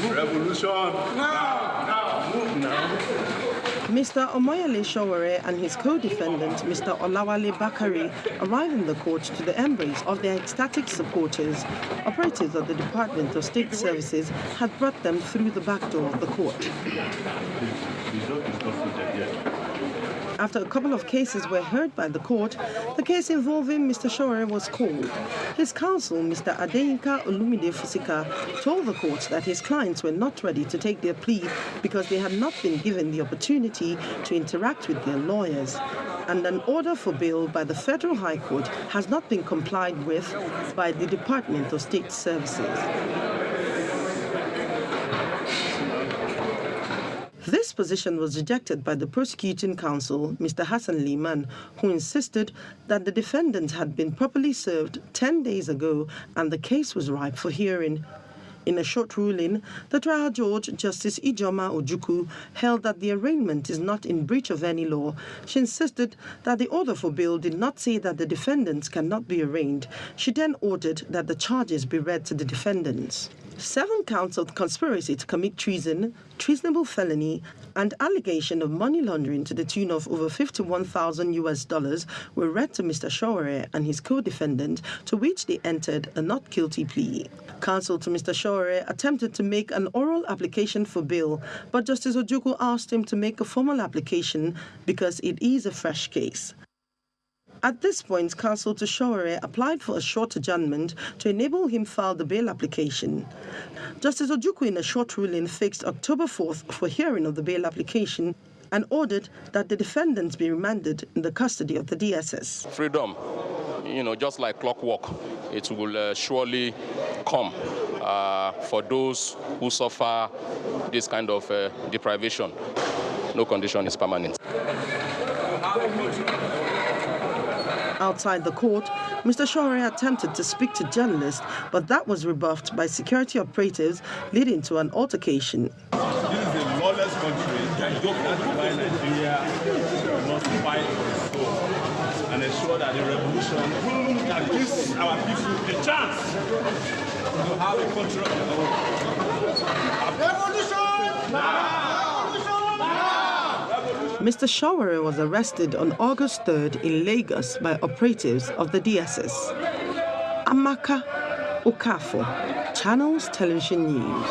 Revolution. Now. Move now. Mr. Omoyele Sowore and his co-defendant, Mr. Olawale Bakare, arrived in the court to the embrace of their ecstatic supporters. Operatives of the Department of State Services had brought them through the back door of the court. After a couple of cases were heard by the court, the case involving Mr. Sowore was called. His counsel, Mr. Adeyinka Olumide Fusika, told the court that his clients were not ready to take their plea because they had not been given the opportunity to interact with their lawyers. And an order for bail by the Federal High Court has not been complied with by the Department of State Services. This position was rejected by the prosecuting counsel, Mr. Hassan Liman, who insisted that the defendants had been properly served 10 days ago and the case was ripe for hearing. In a short ruling, the trial judge, Justice Ijoma Ojukwu, held that the arraignment is not in breach of any law. She insisted that the order for bail did not say that the defendants cannot be arraigned. She then ordered that the charges be read to the defendants. 7 counts of conspiracy to commit treason, treasonable felony, and allegation of money laundering to the tune of over $51,000 were read to Mr. Sowore and his co-defendant, to which they entered a not guilty plea. Counsel to Mr. Sowore attempted to make an oral application for bail, but Justice Ojukwu asked him to make a formal application because it is a fresh case. At this point, counsel to Sowore applied for a short adjournment to enable him file the bail application. Justice Ojukwu, in a short ruling, fixed October 4th for hearing of the bail application and ordered that the defendants be remanded in the custody of the DSS. Freedom, just like clockwork, it will surely come for those who suffer this kind of deprivation. No condition is permanent. Outside the court, Mr. Sowore attempted to speak to journalists, but that was rebuffed by security operatives, leading to an altercation. This is a lawless country. That's why Nigeria must fight for its soul and ensure that the revolution that gives our people a chance to have a control of the world. Revolution! Now! Mr. Sowore was arrested on August 3rd in Lagos by operatives of the DSS. Amaka Okafor, Channels Television News.